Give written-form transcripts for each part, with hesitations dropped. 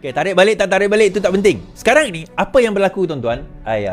Okay, tarik balik tak tarik balik itu tak penting. Sekarang ini, apa yang berlaku tuan-tuan?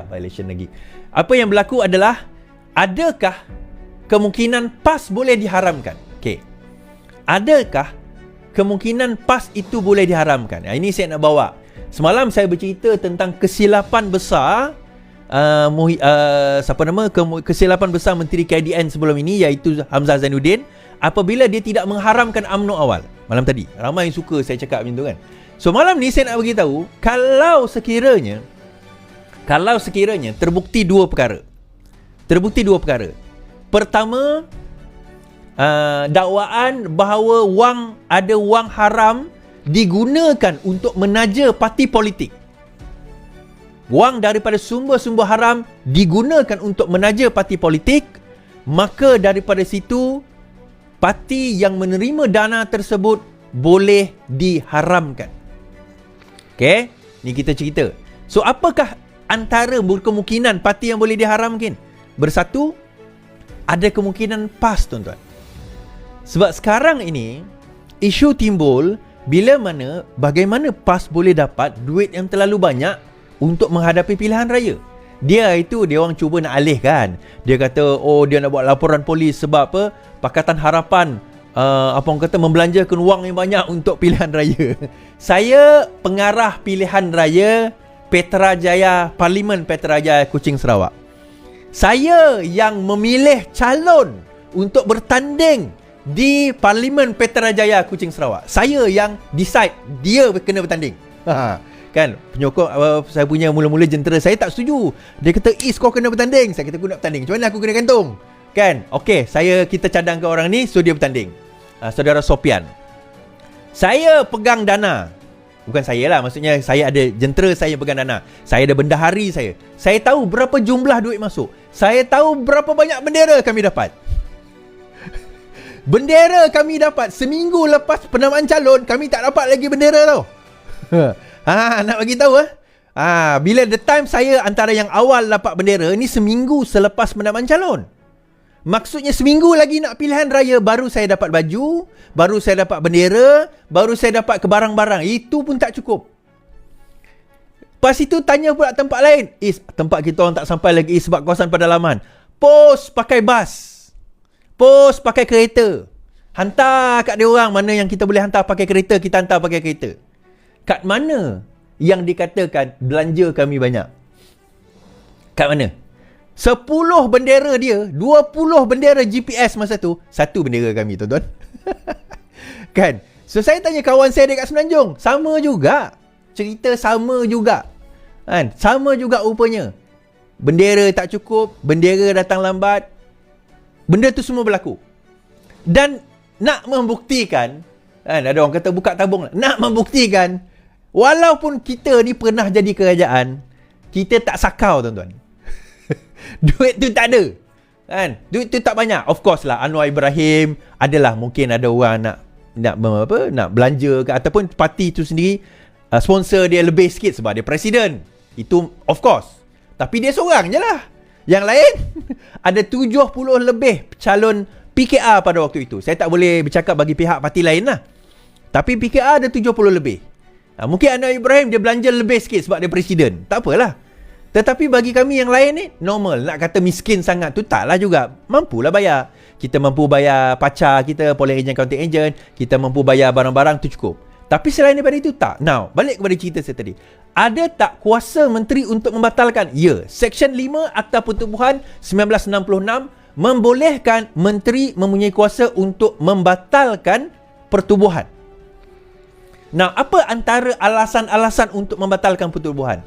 Violation lagi. Apa yang berlaku adalah, adakah kemungkinan PAS boleh diharamkan? Okay. Adakah kemungkinan PAS itu boleh diharamkan? Ini saya nak bawa. Semalam saya bercerita tentang kesilapan besar kesilapan besar Menteri KDN sebelum ini, iaitu Hamzah Zainuddin, apabila dia tidak mengharamkan UMNO awal. Malam tadi ramai yang suka saya cakap macam tu kan. So malam ni saya nak beritahu, kalau sekiranya terbukti dua perkara. Pertama, dakwaan bahawa ada wang haram digunakan untuk menaja parti politik. Wang daripada sumber-sumber haram digunakan untuk menaja parti politik, maka daripada situ parti yang menerima dana tersebut boleh diharamkan. Okey, ni kita cerita. So apakah antara kemungkinan parti yang boleh diharamkan? Bersatu, ada kemungkinan PAS, tuan-tuan. Sebab sekarang ini isu timbul bagaimana PAS boleh dapat duit yang terlalu banyak untuk menghadapi pilihan raya. Dia orang cuba nak alihkan. Dia kata, dia nak buat laporan polis sebab apa? Pakatan Harapan membelanjakan wang yang banyak untuk pilihan raya. Saya pengarah pilihan raya Parlimen Petrajaya Kuching Sarawak. Saya yang memilih calon untuk bertanding di Parlimen Petrajaya Kuching Sarawak. Saya yang decide dia kena bertanding. Kan, penyokong saya punya mula-mula jentera saya tak setuju. Dia kata, kau kena bertanding. Saya kata, aku nak bertanding. Macam mana aku kena gantung? Kan? Okey, kita cadangkan orang ni, so dia bertanding. Saudara Sopian. Saya pegang dana. Bukan saya lah, maksudnya saya ada jentera, saya pegang dana. Saya ada bendahari saya. Saya tahu berapa jumlah duit masuk. Saya tahu berapa banyak bendera kami dapat. Bendera kami dapat seminggu lepas penamaan calon, kami tak dapat lagi bendera tau. Nak bagi tahu bila the time saya antara yang awal dapat bendera ni seminggu selepas penamaan calon. Maksudnya seminggu lagi nak pilihan raya baru saya dapat baju, baru saya dapat bendera, baru saya dapat ke barang-barang. Itu pun tak cukup. Pas itu tanya pula tempat lain. Tempat kita orang tak sampai lagi sebab kawasan pedalaman. Pos pakai bas. Pos pakai kereta. Hantar kat dia orang mana yang kita boleh hantar pakai kereta, kita hantar pakai kereta. Kat mana yang dikatakan belanja kami banyak? Kat mana? 10 bendera dia, 20 bendera GPS masa tu, satu bendera kami, tuan-tuan. Kan? So saya tanya kawan saya dekat Semenanjung, sama juga. Cerita sama juga. Kan? Sama juga rupanya. Bendera tak cukup, bendera datang lambat. Benda tu semua berlaku. Dan nak membuktikan, kan, ada orang kata buka tabung lah. Nak membuktikan, walaupun kita ni pernah jadi kerajaan, kita tak sakau, tuan-tuan. Duit tu tak ada. Kan? Duit tu tak banyak. Of course lah, Anwar Ibrahim, adalah mungkin ada orang nak belanja ke, ataupun parti tu sendiri sponsor dia lebih sikit sebab dia presiden. Itu of course. Tapi dia seorang je lah. Yang lain ada 70 lebih calon PKR pada waktu itu. Saya tak boleh bercakap bagi pihak parti lain lah. Tapi PKR ada 70 lebih. Mungkin Anwar Ibrahim dia belanja lebih sikit sebab dia presiden. Tak apalah. Tetapi bagi kami yang lain ni normal. Nak kata miskin sangat tu taklah juga. Mampulah bayar. Kita mampu bayar pacar kita, polling agent, counting agent. Kita mampu bayar barang-barang tu cukup. Tapi selain daripada itu tak. Now, balik kepada cerita saya tadi. Ada tak kuasa menteri untuk membatalkan? Ya. Seksyen 5 Akta Pertubuhan 1966 membolehkan menteri mempunyai kuasa untuk membatalkan pertubuhan. Nah, apa antara alasan-alasan untuk membatalkan pertubuhan?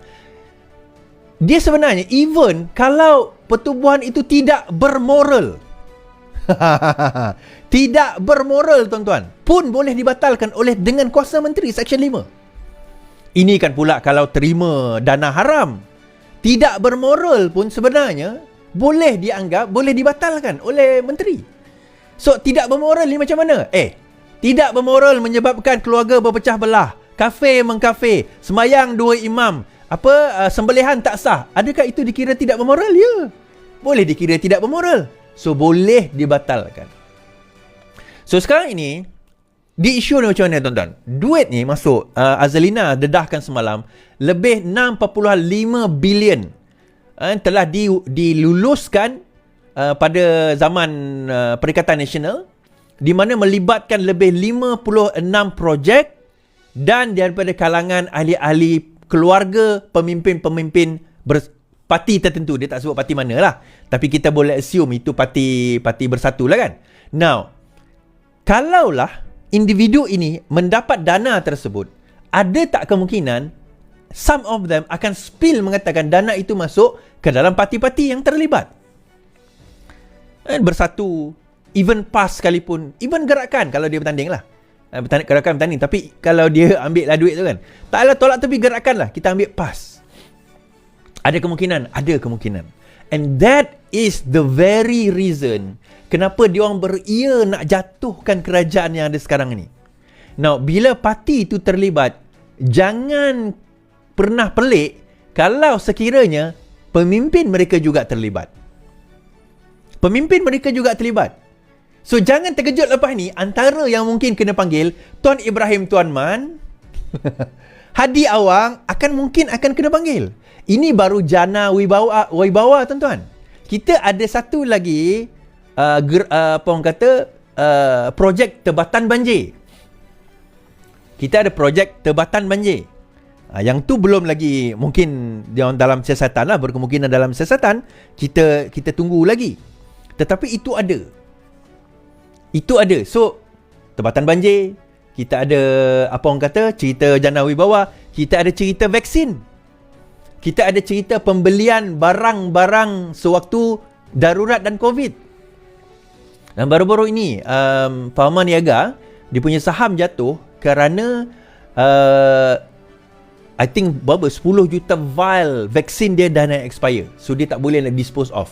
Dia sebenarnya even kalau pertubuhan itu tidak bermoral. Tidak bermoral, tuan-tuan, pun boleh dibatalkan dengan kuasa menteri, Seksyen 5. Ini kan pula kalau terima dana haram. Tidak bermoral pun sebenarnya boleh dianggap boleh dibatalkan oleh menteri. So tidak bermoral ni macam mana? Tidak bermoral menyebabkan keluarga berpecah belah, kafe mengkafe, semayang 2 imam, sembelihan tak sah. Adakah itu dikira tidak bermoral? Ya. Boleh dikira tidak bermoral. So boleh dibatalkan. So sekarang ini Di isu ni macam mana tuan-tuan? Duit ni masuk, Azalina dedahkan semalam, lebih 6.5 bilion telah diluluskan pada zaman Perikatan Nasional, di mana melibatkan lebih 56 projek dan daripada kalangan ahli-ahli keluarga, pemimpin-pemimpin parti tertentu. Dia tak sebut parti mana lah, tapi kita boleh assume itu parti Bersatu lah kan. Now, kalaulah individu ini mendapat dana tersebut, ada tak kemungkinan some of them akan spill mengatakan dana itu masuk ke dalam parti-parti yang terlibat? Bersatu, even PAS sekalipun, even gerakan kalau dia bertanding lah, gerakan bertanding, tapi kalau dia ambil lah duit tu kan, taklah tolak tepi gerakan lah, kita ambil PAS. Ada kemungkinan, and that is the very reason kenapa diorang beria nak jatuhkan kerajaan yang ada sekarang ni. Now, bila parti itu terlibat, jangan pernah pelik kalau sekiranya pemimpin mereka juga terlibat. So, jangan terkejut lepas ni, antara yang mungkin kena panggil, Tuan Ibrahim Tuan Man, Hadi Awang mungkin akan kena panggil. Ini baru jana wibawa tuan-tuan. Kita ada satu lagi projek Tebatan Banjir. Kita ada projek Tebatan Banjir. Yang tu belum lagi, mungkin dia dalam siasatan lah, berkemungkinan dalam siasatan. Kita tunggu lagi. Tetapi itu ada. So, Tebatan Banjir, kita ada cerita jana wibawa, kita ada cerita vaksin. Kita ada cerita pembelian barang-barang sewaktu darurat dan COVID. Dan baru-baru ini, Pharma Niaga, dia punya saham jatuh kerana I think berapa 10 juta vial vaksin dia dah nak expire. So dia tak boleh nak dispose off.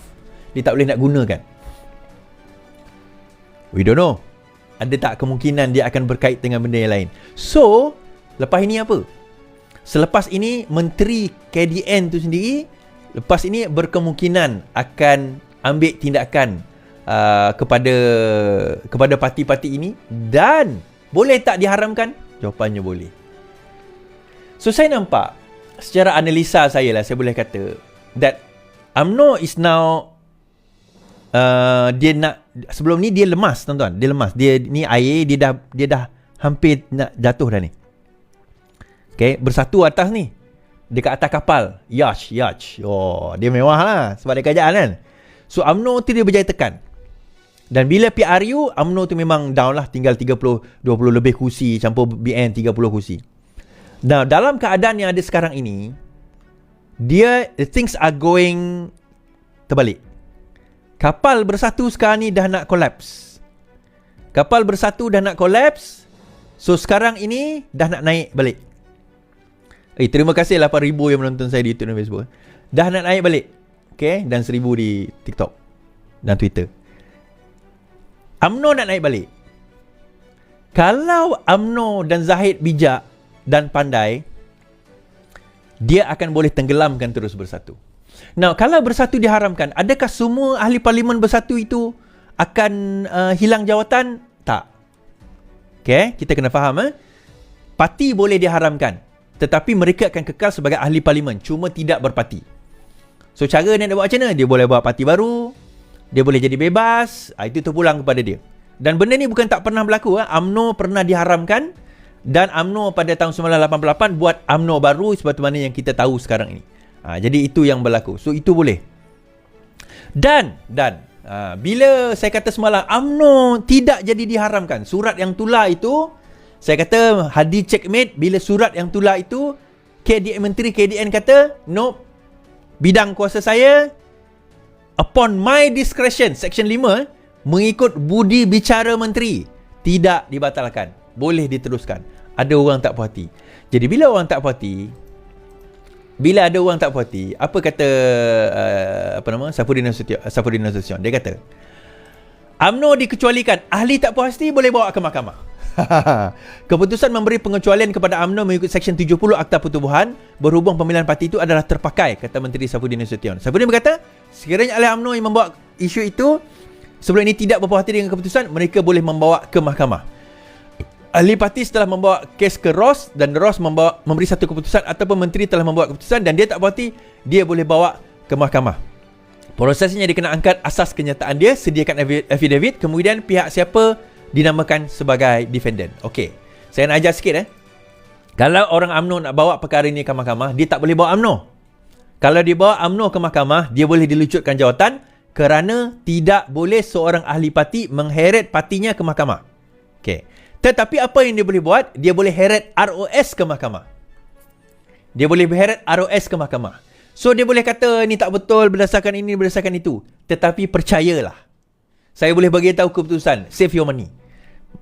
Dia tak boleh nak gunakan. We don't know. Ada tak kemungkinan dia akan berkait dengan benda yang lain. So, lepas ini apa? Selepas ini, Menteri KDN tu sendiri, lepas ini berkemungkinan akan ambil tindakan kepada parti-parti ini. Dan boleh tak diharamkan? Jawapannya boleh. So, saya nampak, secara analisa saya lah, saya boleh kata that UMNO is now dia nak, sebelum ni dia lemas tuan-tuan, dia lemas, dia ni air, dia dah hampir nak jatuh dah ni. Okay, Bersatu atas ni, dekat atas kapal, yacht. Oh, dia mewah lah sebab dia kerajaan kan. So UMNO tu dia berjaya tekan. Dan bila PRU, UMNO tu memang down lah, tinggal 20 lebih kursi, campur BN 30 kursi. Now, dalam keadaan yang ada sekarang ini, things are going terbalik. Kapal Bersatu sekarang ni dah nak collapse. So sekarang ini dah nak naik balik. Terima kasih 8,000 yang menonton saya di YouTube dan Facebook. Dah nak naik balik. Okay, dan 1,000 di TikTok dan Twitter. UMNO nak naik balik. Kalau UMNO dan Zahid bijak dan pandai, dia akan boleh tenggelamkan terus Bersatu. Now, kalau Bersatu diharamkan, adakah semua ahli parlimen Bersatu itu akan hilang jawatan? Tak. Okay, kita kena faham. Parti boleh diharamkan, tetapi mereka akan kekal sebagai ahli parlimen, cuma tidak berparti. So, cara dia nak buat macam mana? Dia boleh buat parti baru, dia boleh jadi bebas, itu terpulang kepada dia. Dan benda ni bukan tak pernah berlaku. UMNO pernah diharamkan, dan UMNO pada tahun 1988 buat UMNO baru seperti mana yang kita tahu sekarang ini. Jadi itu yang berlaku. So, itu boleh. Dan bila saya kata semalam UMNO tidak jadi diharamkan, surat yang tular itu, saya kata Hadi checkmate. Bila surat yang tular itu, Menteri KDN kata, nope, bidang kuasa saya, upon my discretion, Section 5, mengikut budi bicara menteri, tidak dibatalkan, boleh diteruskan. Ada orang tak puas hati. Jadi bila ada orang tak puas hati, apa kata Safruddin Nasution? Dia kata, UMNO dikecualikan, ahli tak puas hati boleh bawa ke mahkamah. Keputusan memberi pengecualian kepada UMNO mengikut Seksyen 70 Akta Pertubuhan berhubung pemilihan parti itu adalah terpakai, kata Menteri Safruddin Nasution. Safruddin berkata, sekiranya ahli UMNO yang membawa isu itu sebelum ini tidak berpuas hati dengan keputusan, mereka boleh membawa ke mahkamah. ahli parti setelah membawa kes ke ROS dan ROS memberi satu keputusan ataupun menteri telah membuat keputusan dan dia tak puas hati, dia boleh bawa ke mahkamah. Prosesnya dia kena angkat asas kenyataan dia, sediakan affidavit, kemudian pihak siapa dinamakan sebagai defendant. Okey, saya nak ajar sikit Kalau orang UMNO nak bawa perkara ini ke mahkamah, dia tak boleh bawa UMNO. Kalau dia bawa UMNO ke mahkamah, dia boleh dilucutkan jawatan kerana tidak boleh seorang ahli parti mengheret partinya ke mahkamah. Okey. Tetapi apa yang dia boleh buat? Dia boleh heret ROS ke mahkamah. Dia boleh heret ROS ke mahkamah. So dia boleh kata ni tak betul berdasarkan ini, berdasarkan itu. Tetapi percayalah, saya boleh bagi tahu keputusan, save your money.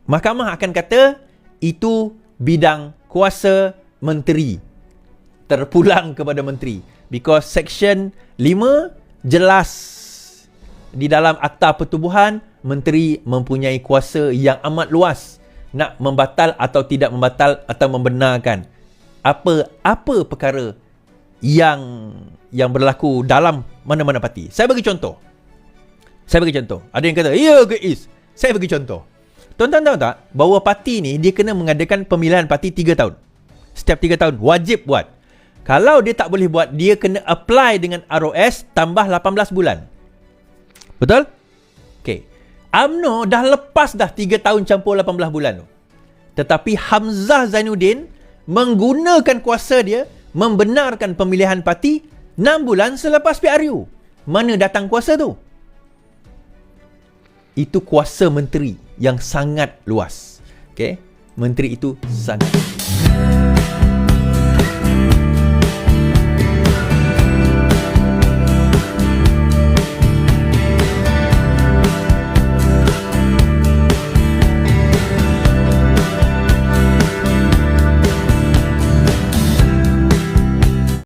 Mahkamah akan kata itu bidang kuasa menteri, terpulang kepada menteri. Because section 5 jelas di dalam Akta Pertubuhan, menteri mempunyai kuasa yang amat luas nak membatal atau tidak membatal atau membenarkan apa perkara yang berlaku dalam mana-mana parti. Saya bagi contoh. Ada yang kata, ya ke Is? Saya bagi contoh. Tuan-tuan tahu tak bahawa parti ni dia kena mengadakan pemilihan parti 3 tahun. Setiap 3 tahun wajib buat. Kalau dia tak boleh buat, dia kena apply dengan ROS tambah 18 bulan. Betul? Okey. UMNO dah lepas dah 3 tahun campur 18 bulan tu. Tetapi Hamzah Zainuddin menggunakan kuasa dia membenarkan pemilihan parti 6 bulan selepas PRU. Mana datang kuasa tu? Itu kuasa menteri yang sangat luas. Okey? Menteri itu sangat luas.